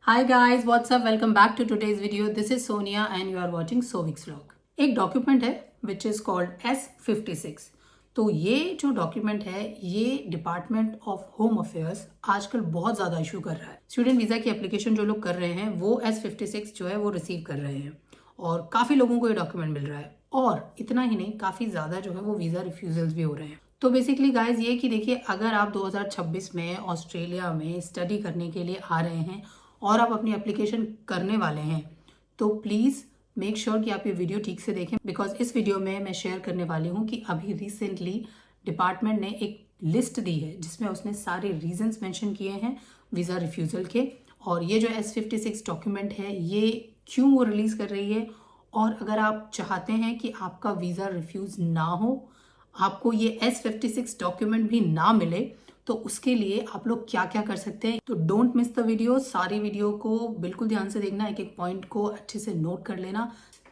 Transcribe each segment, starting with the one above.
Hi guys, what's up? Welcome back to today's video. This is Sonia and you are watching Sovix vlog. एक document है which is called S56. तो ये जो document है ये department of home affairs आजकल बहुत ज़्यादा इशू कर रहा है। स्टूडेंट वीज़ा की एप्लीकेशन जो लोग कर रहे हैं वो S56 जो है वो रिसीव कर रहे हैं और काफ़ी लोगों को ये डॉक्यूमेंट मिल रहा है। और इतना ही नहीं, काफ़ी ज़्यादा जो है वो वीज़ा रिफ्यूजल्स भी हो रहे हैं। तो बेसिकली गाइज ये कि देखिए, अगर आप 2026 में ऑस्ट्रेलिया में स्टडी करने के लिए आ रहे हैं और आप अपनी एप्लीकेशन करने वाले हैं तो प्लीज़ मेक श्योर कि आप ये वीडियो ठीक से देखें, बिकॉज इस वीडियो में मैं शेयर करने वाली हूँ कि अभी रिसेंटली डिपार्टमेंट ने एक लिस्ट दी है जिसमें उसने सारे रीजंस मेंशन किए हैं वीज़ा रिफ्यूज़ल के। और ये जो S56 डॉक्यूमेंट है ये क्यों वो रिलीज़ कर रही है, और अगर आप चाहते हैं कि आपका वीज़ा रिफ्यूज़ ना हो, आपको ये S56 डॉक्यूमेंट भी ना मिले, तो उसके लिए आप लोग क्या क्या कर सकते हैं। तो डोंट मिस द वीडियो, सारी वीडियो को बिल्कुल ध्यान से देखना, एक एक पॉइंट को अच्छे से नोट कर लेना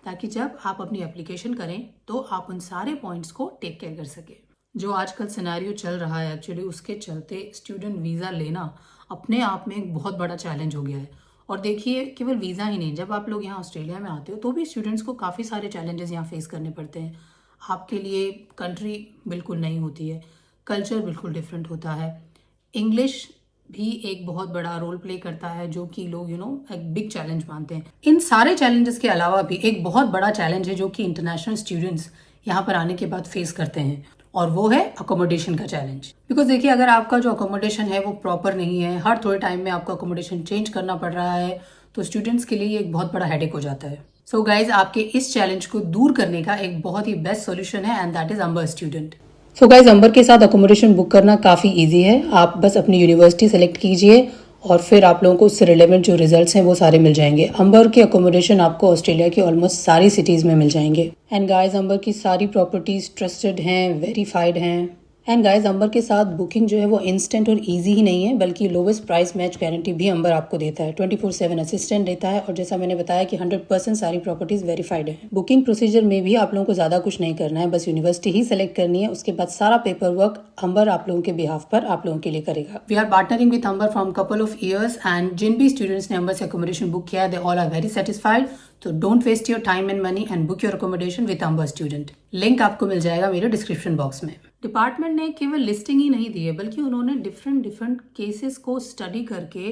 ताकि जब आप अपनी एप्लीकेशन करें तो आप उन सारे पॉइंट्स को टेक केयर कर सके। जो आजकल सिनेरियो चल रहा है एक्चुअली, उसके चलते स्टूडेंट वीज़ा लेना अपने आप में एक बहुत बड़ा चैलेंज हो गया है। और देखिए, केवल वीज़ा ही नहीं, जब आप लोग यहाँ ऑस्ट्रेलिया में आते हो तो भी स्टूडेंट्स को काफ़ी सारे चैलेंजेस यहाँ फेस करने पड़ते हैं। आपके लिए कंट्री बिल्कुल नई होती है, कल्चर बिल्कुल डिफरेंट होता है, इंग्लिश भी एक बहुत बड़ा रोल प्ले करता है जो कि लोग एक बिग चैलेंज मानते हैं। इन सारे चैलेंजेस के अलावा भी एक बहुत बड़ा चैलेंज है जो कि इंटरनेशनल स्टूडेंट्स यहाँ पर आने के बाद फेस करते हैं, और वो है अकोमोडेशन का चैलेंज। बिकॉज देखिए, अगर आपका जो अकोमोडेशन है वो प्रॉपर नहीं है, हर थोड़े टाइम में आपको अकोमोडेशन चेंज करना पड़ रहा है, तो स्टूडेंट्स के लिए एक बहुत बड़ा हेडेक हो जाता है। सो गाइज, आपके इस चैलेंज को दूर करने का एक बहुत ही बेस्ट सोल्यूशन है and that is Amber student. So guys, Amber के साथ अकोमोडेशन बुक करना काफ़ी इजी है। आप बस अपनी यूनिवर्सिटी सेलेक्ट कीजिए और फिर आप लोगों को उससे रिलेवेंट जो रिजल्ट्स हैं वो सारे मिल जाएंगे। अंबर के अकोमोडेशन आपको ऑस्ट्रेलिया की ऑलमोस्ट सारी सिटीज़ में मिल जाएंगे। एंड गाइज, अंबर की सारी प्रॉपर्टीज़ ट्रस्टेड हैं, वेरीफाइड हैं। एंड गाइज, अंबर के साथ बुकिंग जो है वो इंस्टेंट और इजी ही नहीं है, बल्कि लोवेस्ट प्राइस मैच गारंटी भी अंबर आपको देता है। 24/7 असिस्टेंट देता है, और जैसा मैंने बताया कि 100% सारी प्रॉपर्टीज वेरीफाइड है। बुकिंग प्रोसीजर में भी आप लोगों को ज्यादा कुछ नहीं करना है, बस यूनिवर्सिटी ही सेलेक्ट करनी है। उसके बाद सारा पेपर वर्क अंबर आप लोगों के बिहाफ पर आप लोगों के लिए करेगा। We are partnering with Amber from couple of years, and जिन भी स्टूडेंट्स ने अंबर से अकोमोडेशन बुक किया है they all are very satisfied. तो don't waste your time and money and book your accommodation with Amber student. Link आपको मिल जाएगा मेरे डिस्क्रिप्शन बॉक्स में। डिपार्टमेंट ने केवल लिस्टिंग ही नहीं दी है, बल्कि उन्होंने डिफरेंट केसेस को स्टडी करके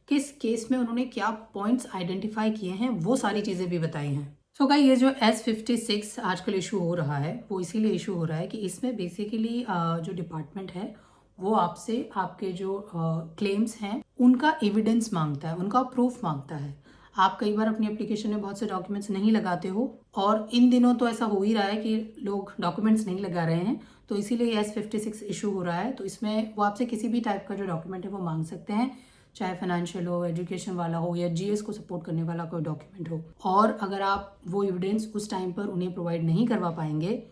किस केस में उन्होंने क्या पॉइंट्स आइडेंटिफाई किए हैं वो सारी चीज़ें भी बताई हैं। सो गाइस, ये जो S56 आजकल इशू हो रहा है वो इसीलिए इशू हो रहा है कि इसमें बेसिकली जो डिपार्टमेंट है वो आपसे आपके जो क्लेम्स हैं उनका एविडेंस मांगता है, उनका प्रूफ मांगता है। आप कई बार अपनी एप्लीकेशन में बहुत से डॉक्यूमेंट्स नहीं लगाते हो, और इन दिनों तो ऐसा हो ही रहा है कि लोग डॉक्यूमेंट्स नहीं लगा रहे हैं, तो इसीलिए S56 इशू हो रहा है। तो इसमें वो आपसे किसी भी टाइप का जो डॉक्यूमेंट है वो मांग सकते हैं, चाहे फाइनेंशियल हो, एजुकेशन वाला हो, या GS को सपोर्ट करने वाला कोई डॉक्यूमेंट हो। और अगर आप वो एविडेंस उस टाइम पर उन्हें प्रोवाइड नहीं करवा पाएंगे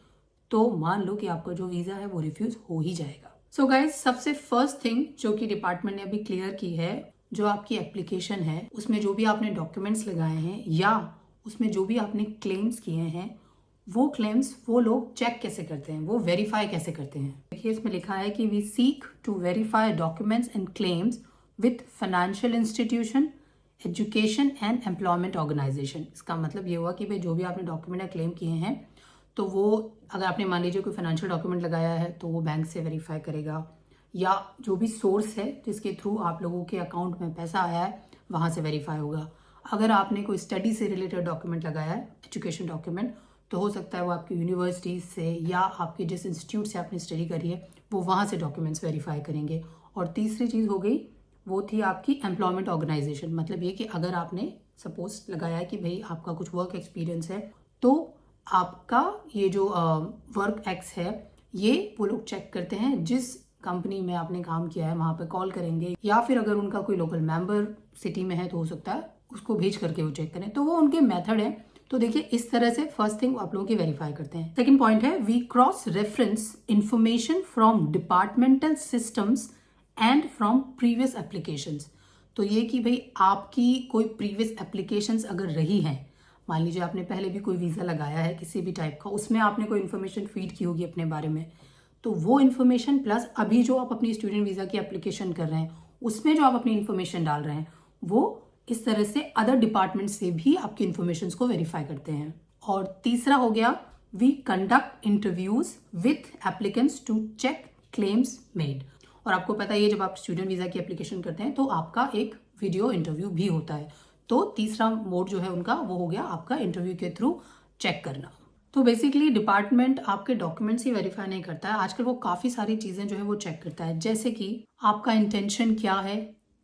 तो मान लो कि आपका जो वीज़ा है वो रिफ्यूज हो ही जाएगा। सो गाइज, सबसे फर्स्ट थिंग जो कि डिपार्टमेंट ने अभी क्लियर की है, जो आपकी एप्लीकेशन है उसमें जो भी आपने डॉक्यूमेंट्स लगाए हैं या उसमें जो भी आपने क्लेम्स किए हैं, वो क्लेम्स वो लोग चेक कैसे करते हैं, वो वेरीफाई कैसे करते हैं। देखिए, इसमें लिखा है कि we seek to verify documents and claims with financial institution, education and employment organisation. इसका मतलब ये हुआ कि भाई जो भी आपने डॉक्यूमेंट या क्लेम किए हैं, तो वो अगर आपने मान लीजिए कोई फाइनेंशियल डॉक्यूमेंट लगाया है तो वो बैंक से वेरीफाई करेगा, या जो भी सोर्स है जिसके थ्रू आप लोगों के अकाउंट में पैसा आया है वहाँ से वेरीफाई होगा। अगर आपने कोई स्टडी से रिलेटेड डॉक्यूमेंट लगाया है, एजुकेशन डॉक्यूमेंट, तो हो सकता है वो आपकी यूनिवर्सिटी से या आपके जिस इंस्टीट्यूट से आपने स्टडी करी है वो वहाँ से डॉक्यूमेंट्स वेरीफाई करेंगे। और तीसरी चीज़ हो गई वो थी आपकी एम्प्लॉयमेंट ऑर्गेनाइजेशन। मतलब ये कि अगर आपने सपोज लगाया है कि भाई आपका कुछ वर्क एक्सपीरियंस है, तो आपका ये जो वर्क एक्स है ये वो लोग चेक करते हैं, जिस कंपनी में आपने काम किया है वहाँ पे कॉल करेंगे, या फिर अगर उनका कोई लोकल मेंबर सिटी में है तो हो सकता है उसको भेज करके वो चेक करें। तो वो उनके मेथड है। तो देखिए, इस तरह से फर्स्ट थिंग आप लोगों की वेरीफाई करते हैं। सेकंड पॉइंट है we cross reference information from departmental systems and from previous applications. तो ये कि भाई आपकी कोई प्रीवियस एप्लीकेशंस अगर रही हैं, मान लीजिए आपने पहले भी कोई वीज़ा लगाया है किसी भी टाइप का, उसमें आपने कोई इन्फॉर्मेशन फीड की होगी अपने बारे में, तो वो इन्फॉर्मेशन प्लस अभी जो आप अपनी स्टूडेंट वीज़ा की एप्लीकेशन कर रहे हैं उसमें जो आप अपनी इन्फॉर्मेशन डाल रहे हैं वो इस तरह से अदर डिपार्टमेंट से भी आपकी इन्फॉर्मेशन को वेरीफाई करते हैं। और तीसरा हो गया, we conduct interviews with applicants to check claims made. और आपको पता है जब आप स्टूडेंट वीज़ा की एप्लीकेशन करते हैं तो आपका एक वीडियो इंटरव्यू भी होता है। तो तीसरा मोड जो है उनका वो हो गया आपका इंटरव्यू के थ्रू चेक करना। तो बेसिकली डिपार्टमेंट आपके डॉक्यूमेंट्स ही वेरीफाई नहीं करता है, आजकल वो काफ़ी सारी चीज़ें जो है वो चेक करता है, जैसे कि आपका इंटेंशन क्या है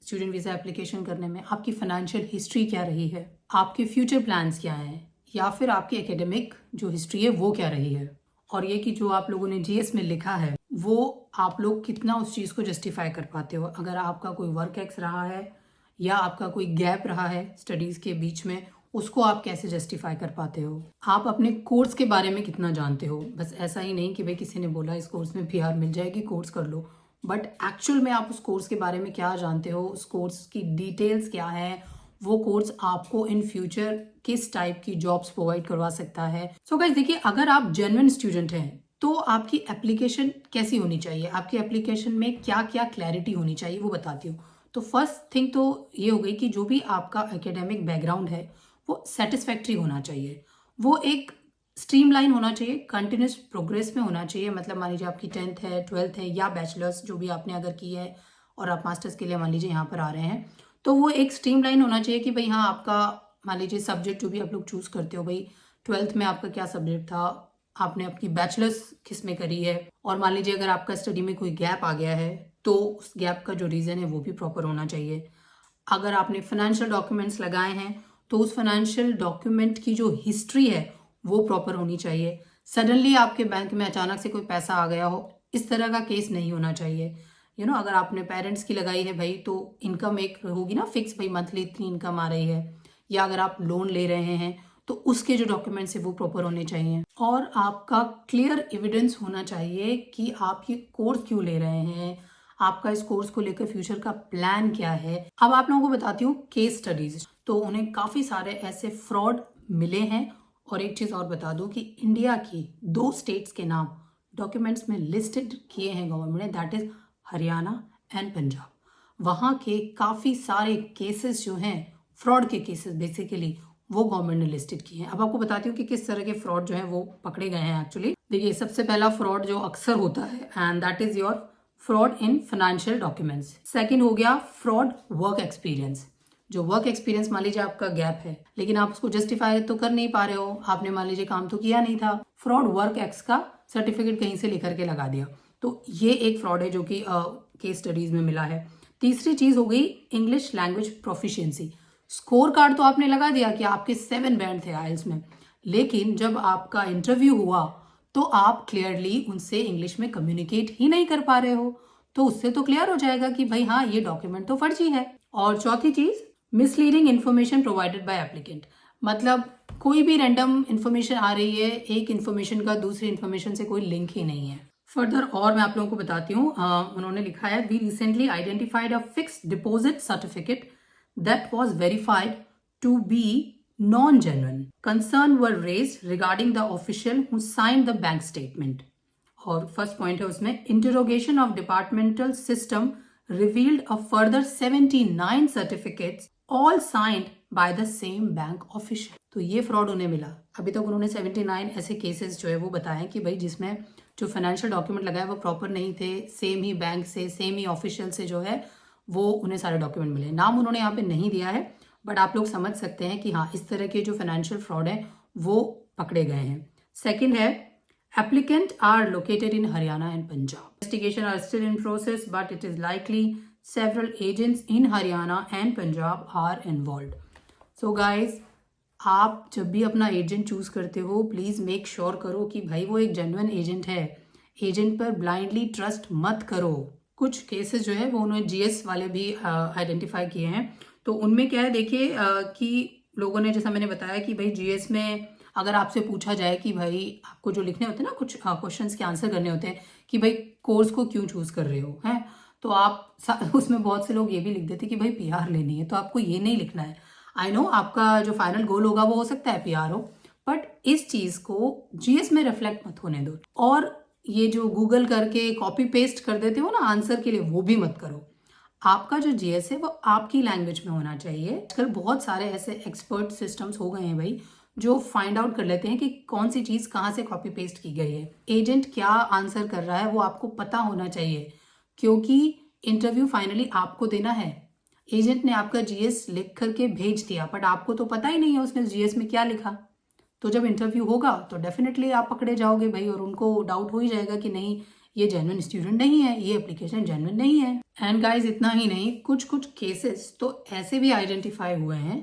स्टूडेंट वीज़ा एप्लीकेशन करने में, आपकी फाइनेंशियल हिस्ट्री क्या रही है, आपके फ्यूचर प्लान्स क्या हैं, या फिर आपकी एकेडमिक जो हिस्ट्री है वो क्या रही है, और ये कि जो आप लोगों ने जीएस में लिखा है वो आप लोग कितना उस चीज़ को जस्टिफाई कर पाते हो। अगर आपका कोई वर्क एक्स रहा है या आपका कोई गैप रहा है स्टडीज़ के बीच में, उसको आप कैसे जस्टिफाई कर पाते हो। आप अपने कोर्स के बारे में कितना जानते हो, बस ऐसा ही नहीं कि भाई किसी ने बोला इस कोर्स में पीआर मिल जाएगी कोर्स कर लो, बट एक्चुअल में आप उस कोर्स के बारे में क्या जानते हो, उस कोर्स की डिटेल्स क्या है, वो कोर्स आपको इन फ्यूचर किस टाइप की जॉब्स प्रोवाइड करवा सकता है। सो गाइस देखिए, अगर आप जेन्युइन स्टूडेंट हैं तो आपकी एप्लीकेशन कैसी होनी चाहिए, आपकी एप्लीकेशन में क्या क्या क्लैरिटी होनी चाहिए वो बताती हूँ। तो फर्स्ट थिंग तो ये हो गई कि जो भी आपका एकेडमिक बैकग्राउंड है वो सेटिस्फैक्ट्री होना चाहिए, वो एक स्ट्रीमलाइन होना चाहिए, कंटिन्यूस प्रोग्रेस में होना चाहिए। मतलब मान लीजिए आपकी 10th है, 12th है या बैचलर्स जो भी आपने अगर की है और आप मास्टर्स के लिए मान लीजिए यहाँ पर आ रहे हैं, तो वो एक स्ट्रीमलाइन होना चाहिए कि भाई हाँ आपका मान लीजिए सब्जेक्ट जो भी आप लोग चूज़ करते हो, भाई 12th में आपका क्या सब्जेक्ट था, आपने अपनी बैचलर्स किस में करी है, और मान लीजिए अगर आपका स्टडी में कोई गैप आ गया है तो उस गैप का जो रीज़न है वो भी प्रॉपर होना चाहिए। अगर आपने फाइनेंशियल डॉक्यूमेंट्स लगाए हैं तो उस फाइनेंशियल डॉक्यूमेंट की जो हिस्ट्री है वो प्रॉपर होनी चाहिए। सडनली आपके बैंक में अचानक से कोई पैसा आ गया हो, इस तरह का केस नहीं होना चाहिए। अगर आपने पेरेंट्स की लगाई है भाई तो इनकम एक होगी ना फिक्स, भाई मंथली इतनी इनकम आ रही है, या अगर आप लोन ले रहे हैं तो उसके जो डॉक्यूमेंट्स है वो प्रॉपर होने चाहिए। और आपका क्लियर एविडेंस होना चाहिए कि आप ये कोर्स क्यों ले रहे हैं, आपका इस कोर्स को लेकर फ्यूचर का प्लान क्या है। अब आप लोगों को बताती हूँ केस स्टडीज, तो उन्हें काफ़ी सारे ऐसे फ्रॉड मिले हैं। और एक चीज़ और बता दूँ कि इंडिया की 2 स्टेट्स के नाम डॉक्यूमेंट्स में लिस्टेड किए हैं गवर्नमेंट ने, that is Haryana and Punjab. वहाँ के काफ़ी सारे केसेस जो हैं फ्रॉड के केसेस बेसिकली वो गवर्नमेंट ने लिस्टेड किए हैं। अब आपको बताती हूँ कि किस तरह के फ्रॉड जो हैं वो पकड़े गए हैं एक्चुअली। देखिए, सबसे पहला फ्रॉड जो अक्सर होता है and that is your fraud in financial documents. Second हो गया फ्रॉड वर्क एक्सपीरियंस। जो वर्क एक्सपीरियंस मान लीजिए आपका गैप है लेकिन आप उसको जस्टिफाई तो कर नहीं पा रहे हो, आपने मान लीजिए काम तो किया नहीं था, फ्रॉड वर्क एक्स का सर्टिफिकेट कहीं से लेकर के लगा दिया, तो ये एक फ्रॉड है जो कि केस स्टडीज में मिला है। तीसरी चीज हो गई English language proficiency. Score card तो आपने लगा दिया कि आपके 7 बैंड थे आइल्स में, लेकिन जब आपका इंटरव्यू हुआ तो आप क्लियरली उनसे इंग्लिश में कम्युनिकेट ही नहीं कर पा रहे हो, तो उससे तो क्लियर हो जाएगा कि भाई हाँ ये डॉक्यूमेंट तो फर्जी है। और चौथी चीज misleading information provided by applicant. मतलब कोई भी रैंडम इन्फॉर्मेशन आ रही है, एक इन्फॉर्मेशन का दूसरी इन्फॉर्मेशन से कोई लिंक ही नहीं है। फर्दर और मैं आप लोगों को बताती हूँ, उन्होंने लिखा है we recently identified a fixed deposit certificate that was verified to be non-genuine. Concern were raised regarding the official who signed the bank statement. और फर्स्ट पॉइंट है उसमें interrogation of departmental system revealed a further 79 certificates all signed by the same bank official. तो ये fraud उन्हें मिला। अभी तक उन्होंने 79 ऐसे केसेस जो है वो बताए कि भाई जिसमें जो फाइनेंशियल डॉक्यूमेंट लगाए वो प्रॉपर नहीं थे, सेम ही बैंक से सेम ही ऑफिशियल से जो है वो उन्हें सारे डॉक्यूमेंट मिले। नाम उन्होंने यहाँ पे नहीं दिया है, बट आप लोग समझ सकते हैं कि हाँ इस तरह के जो फाइनेंशियल फ्रॉड है वो पकड़े गए हैं। सेकेंड है applicant are located in Haryana and Punjab. Investigation are still in process, but it is likely several agents in Haryana and Punjab are involved. So guys, आप जब भी अपना एजेंट चूज करते हो प्लीज मेक श्योर करो कि भाई वो एक जेन्युइन एजेंट है। एजेंट पर ब्लाइंडली ट्रस्ट मत करो। कुछ केसेस जो है वो उन्होंने जीएस वाले भी आइडेंटिफाई किए हैं, तो उनमें क्या है देखिए कि लोगों ने जैसा मैंने बताया कि भाई जीएस में अगर आपसे पूछा जाए कि भाई आपको जो लिखने होते हैं ना कुछ क्वेश्चंस के आंसर करने होते हैं कि भाई कोर्स को क्यों चूज कर रहे हो, हैं तो आप उसमें बहुत से लोग ये भी लिख देते कि भाई पीआर लेनी है, तो आपको ये नहीं लिखना है। आई नो आपका जो फाइनल गोल होगा वो हो सकता है पीआर हो, बट इस चीज को जीएस में रिफ्लेक्ट मत होने दो। और ये जो गूगल करके कॉपी पेस्ट कर देते हो ना आंसर के लिए, वो भी मत करो। आपका जो जीएस है वो आपकी लैंग्वेज में होना चाहिए। आजकल बहुत सारे ऐसे एक्सपर्ट सिस्टम्स हो गए हैं भाई, जो फाइंड आउट कर लेते हैं कि कौन सी चीज़ कहाँ से कॉपी पेस्ट की गई है। एजेंट क्या आंसर कर रहा है वो आपको पता होना चाहिए, क्योंकि इंटरव्यू फाइनली आपको देना है। एजेंट ने आपका जीएस लिख करके भेज दिया, बट आपको तो पता ही नहीं है उसने जीएस में क्या लिखा। तो जब इंटरव्यू होगा तो डेफिनेटली आप पकड़े जाओगे भाई, और उनको डाउट हो ही जाएगा कि नहीं, ये जेन्युइन स्टूडेंट नहीं है, ये एप्लीकेशन जेन्युइन नहीं है। एंड गाइस, इतना ही नहीं, कुछ कुछ केसेस तो ऐसे भी आइडेंटिफाई हुए हैं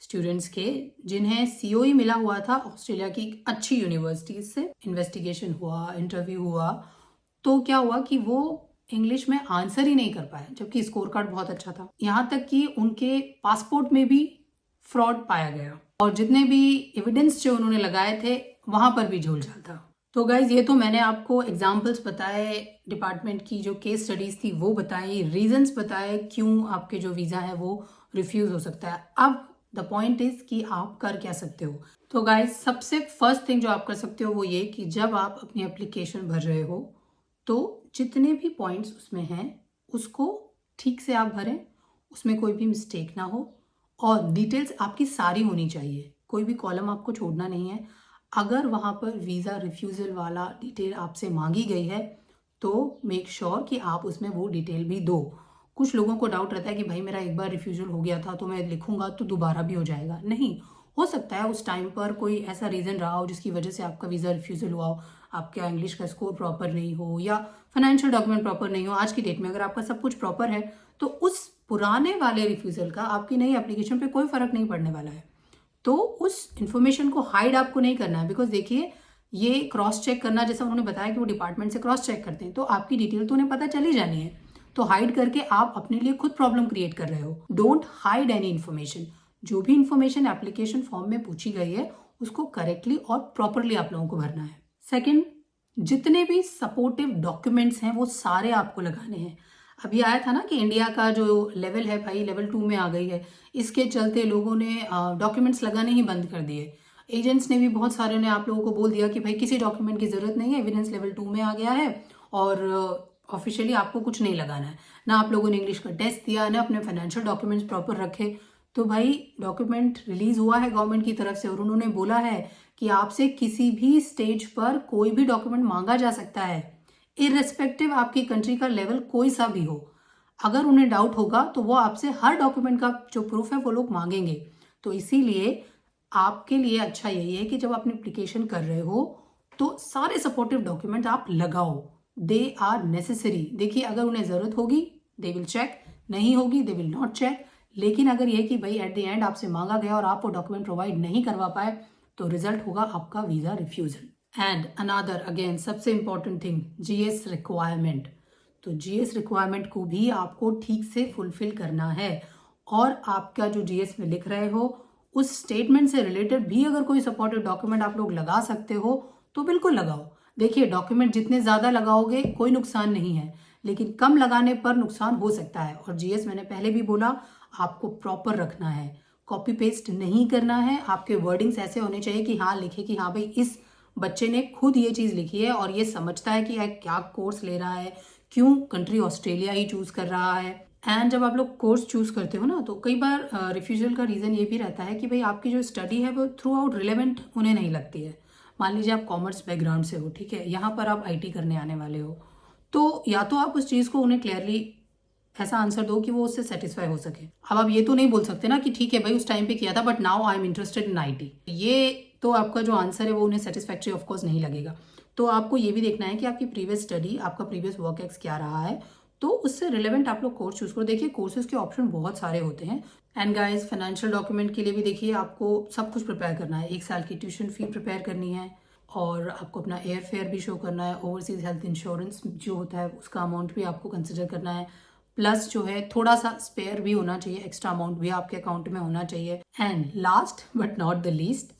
स्टूडेंट्स के, जिन्हें सीओई मिला हुआ था ऑस्ट्रेलिया की एक अच्छी यूनिवर्सिटी से। इन्वेस्टिगेशन हुआ, इंटरव्यू हुआ, तो क्या हुआ कि वो इंग्लिश में आंसर ही नहीं कर पाए, जबकि स्कोर कार्ड बहुत अच्छा था। यहाँ तक कि उनके पासपोर्ट में भी फ्रॉड पाया गया, और जितने भी एविडेंस जो उन्होंने लगाए थे वहां पर भी झोलझाल था। तो गाइज, ये तो मैंने आपको एग्जाम्पल्स बताए, डिपार्टमेंट की जो केस स्टडीज थी वो बताई, रीजंस बताए क्यों आपके जो वीज़ा है वो रिफ्यूज हो सकता है। अब द पॉइंट इज कि आप कर क्या सकते हो। तो गाइज, सबसे फर्स्ट थिंग जो आप कर सकते हो वो ये कि जब आप अपनी एप्लीकेशन भर रहे हो तो जितने भी पॉइंट्स उसमें हैं उसको ठीक से आप भरें, उसमें कोई भी मिस्टेक ना हो, और डिटेल्स आपकी सारी होनी चाहिए, कोई भी कॉलम आपको छोड़ना नहीं है। अगर वहाँ पर वीज़ा रिफ्यूज़ल वाला डिटेल आपसे मांगी गई है तो मेक श्योर कि आप उसमें वो डिटेल भी दो। कुछ लोगों को डाउट रहता है कि भाई मेरा एक बार रिफ्यूज़ल हो गया था तो मैं लिखूंगा तो दोबारा भी हो जाएगा। नहीं, हो सकता है उस टाइम पर कोई ऐसा रीज़न रहा हो जिसकी वजह से आपका वीज़ा रिफ्यूज़ल हुआ हो, आपका इंग्लिश का स्कोर प्रॉपर नहीं हो या फाइनेंशियल डॉक्यूमेंट प्रॉपर नहीं हो। आज की डेट में अगर आपका सब कुछ प्रॉपर है तो उस पुराने वाले रिफ्यूज़ल का आपकी नई एप्लीकेशन पे कोई फ़र्क नहीं पड़ने वाला है। तो उस इन्फॉर्मेशन को हाइड आपको नहीं करना है, बिकॉज देखिए, ये क्रॉस चेक करना, जैसा उन्होंने बताया कि वो डिपार्टमेंट से क्रॉस चेक करते हैं, तो आपकी डिटेल तो उन्हें पता चली जानी है। तो हाइड करके आप अपने लिए खुद प्रॉब्लम क्रिएट कर रहे हो। Don't hide any information. जो भी इन्फॉर्मेशन एप्लीकेशन फॉर्म में पूछी गई है उसको करेक्टली और प्रॉपरली आप लोगों को भरना है। सेकेंड, जितने भी सपोर्टिव डॉक्यूमेंट्स हैं वो सारे आपको लगाने हैं। अभी आया था ना कि इंडिया का जो लेवल है भाई, लेवल 2 में आ गई है। इसके चलते लोगों ने डॉक्यूमेंट्स लगाने ही बंद कर दिए। एजेंट्स ने भी बहुत सारे ने आप लोगों को बोल दिया कि भाई किसी डॉक्यूमेंट की ज़रूरत नहीं है, एविडेंस लेवल 2 में आ गया है और ऑफिशियली आपको कुछ नहीं लगाना है। ना आप लोगों ने इंग्लिश का टेस्ट दिया, ना अपने फाइनेंशियल डॉक्यूमेंट्स प्रॉपर रखे। तो भाई, डॉक्यूमेंट रिलीज हुआ है गवर्नमेंट की तरफ से और उन्होंने बोला है कि आपसे किसी भी स्टेज पर कोई भी डॉक्यूमेंट मांगा जा सकता है, इररेस्पेक्टिव आपकी कंट्री का लेवल कोई सा भी हो। अगर उन्हें डाउट होगा तो वो आपसे हर डॉक्यूमेंट का जो प्रूफ है वो लोग मांगेंगे। तो इसीलिए आपके लिए अच्छा यही है कि जब आप एप्लीकेशन कर रहे हो तो सारे सपोर्टिव डॉक्यूमेंट आप लगाओ। They are necessary. देखिए, अगर उन्हें ज़रूरत होगी दे विल चेक, नहीं होगी दे विल नॉट चेक। लेकिन अगर ये कि भाई एट द एंड आपसे मांगा गया और आप वो डॉक्यूमेंट प्रोवाइड नहीं करवा पाए तो रिजल्ट होगा आपका visa refusal. And another again सबसे इंपॉर्टेंट थिंग, जीएस रिक्वायरमेंट। तो जीएस रिक्वायरमेंट को भी आपको ठीक से फुलफिल करना है, और आपका जो जीएस में लिख रहे हो उस स्टेटमेंट से रिलेटेड भी अगर कोई सपोर्टिव डॉक्यूमेंट आप लोग लगा सकते हो तो बिल्कुल लगाओ। देखिए, डॉक्यूमेंट जितने ज़्यादा लगाओगे कोई नुकसान नहीं है, लेकिन कम लगाने पर नुकसान हो सकता है। और जीएस मैंने पहले भी बोला, आपको प्रॉपर रखना है, कॉपी पेस्ट नहीं करना है। आपके वर्डिंग्स ऐसे होने चाहिए कि हाँ लिखे कि हाँ भाई इस बच्चे ने खुद ये चीज़ लिखी है और ये समझता है कि यह क्या कोर्स ले रहा है, क्यों कंट्री ऑस्ट्रेलिया ही चूज़ कर रहा है। एंड जब आप लोग कोर्स चूज़ करते हो ना, तो कई बार रिफ्यूजल का रीज़न ये भी रहता है कि भाई आपकी जो स्टडी है वो थ्रू आउट रिलेवेंट उन्हें नहीं लगती है। मान लीजिए आप कॉमर्स बैकग्राउंड से हो, ठीक है, यहाँ पर आप आईटी करने आने वाले हो, तो या तो आप उस चीज़ को उन्हें क्लियरली ऐसा आंसर दो कि वो उससे सेटिस्फाई हो सके। अब आप ये तो नहीं बोल सकते ना कि ठीक है भाई उस टाइम पे किया था but now I am interested in IT. ये तो आपका जो आंसर है वो उन्हें सेटिस्फैक्ट्री ऑफकोर्स नहीं लगेगा। तो आपको ये भी देखना है कि आपकी प्रीवियस स्टडी, आपका प्रीवियस वर्क एक्स क्या रहा है, तो उससे रिलेवेंट आप लोग कोर्स चूज करो। देखिए, कोर्सेज के ऑप्शन बहुत सारे होते हैं। एंड गाइस, फाइनेंशियल डॉक्यूमेंट के लिए भी देखिए आपको सब कुछ प्रिपेयर करना है। 1 साल की ट्यूशन फी प्रिपेयर करनी है, और आपको अपना एयर फेयर भी शो करना है। ओवरसीज हेल्थ इंश्योरेंस जो होता है उसका अमाउंट भी आपको कंसिडर करना है। प्लस जो है थोड़ा सा स्पेयर भी होना चाहिए, एक्स्ट्रा अमाउंट भी आपके अकाउंट में होना चाहिए। And last but not the least,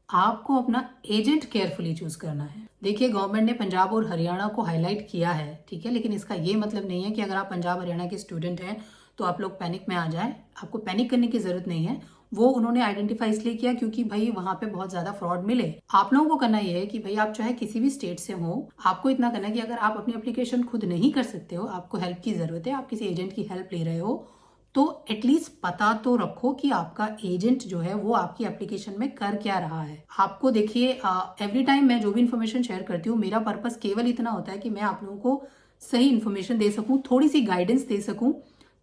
आपको अपना एजेंट केयरफुली चूज करना है। देखिए, गवर्नमेंट ने पंजाब और हरियाणा को हाईलाइट किया है, ठीक है, लेकिन इसका ये मतलब नहीं है कि अगर आप पंजाब हरियाणा के स्टूडेंट हैं तो आप लोग पैनिक में आ जाए। आपको पैनिक करने की जरूरत नहीं है। वो उन्होंने आइडेंटिफाई इसलिए किया क्योंकि भाई वहां पे बहुत ज्यादा फ्रॉड मिले। आप लोगों को करना ये है कि भाई आप चाहे किसी भी स्टेट से हो, आपको इतना करना है कि अगर आप अपनी एप्लीकेशन खुद नहीं कर सकते हो, आपको हेल्प की जरूरत है, आप किसी एजेंट की हेल्प ले रहे हो, तो एटलीस्ट पता तो रखो कि आपका एजेंट जो है वो आपकी एप्लीकेशन में कर क्या रहा है। आपको देखिए, एवरी टाइम मैं जो भी इन्फॉर्मेशन शेयर करती हूँ, मेरा पर्पस केवल इतना होता है कि मैं आप लोगों को सही इन्फॉर्मेशन दे सकूं, थोड़ी सी गाइडेंस दे सकूं,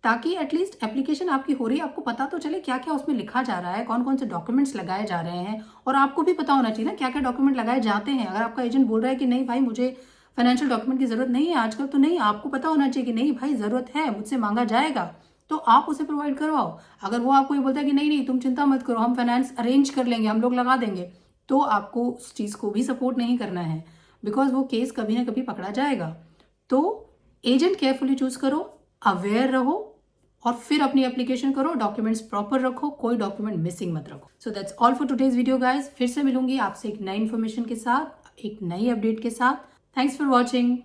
ताकि एटलीस्ट एप्लीकेशन आपकी हो रही है, आपको पता तो चले क्या क्या उसमें लिखा जा रहा है, कौन कौन से डॉक्यूमेंट्स लगाए जा रहे हैं, और आपको भी पता होना चाहिए ना क्या क्या डॉक्यूमेंट लगाए जाते हैं। अगर आपका एजेंट बोल रहा है कि नहीं भाई मुझे फाइनेंशियल डॉक्यूमेंट की जरूरत नहीं है आजकल, तो नहीं, आपको पता होना चाहिए कि नहीं भाई जरूरत है, मुझसे मांगा जाएगा, तो आप उसे प्रोवाइड करवाओ। अगर वो आपको ये बोलता है कि नहीं नहीं तुम चिंता मत करो, हम फाइनेंस अरेंज कर लेंगे, हम लोग लगा देंगे, तो आपको उस चीज़ को भी सपोर्ट नहीं करना है, बिकॉज वो केस कभी ना कभी पकड़ा जाएगा। तो एजेंट केयरफुली चूज करो, अवेयर रहो, और फिर अपनी एप्लीकेशन करो, डॉक्यूमेंट्स प्रॉपर रखो, कोई डॉक्यूमेंट मिसिंग मत रखो। So that's all for today's video guys. फिर से मिलूंगी आपसे एक नई इन्फॉर्मेशन के साथ, एक नई अपडेट के साथ। Thanks for watching.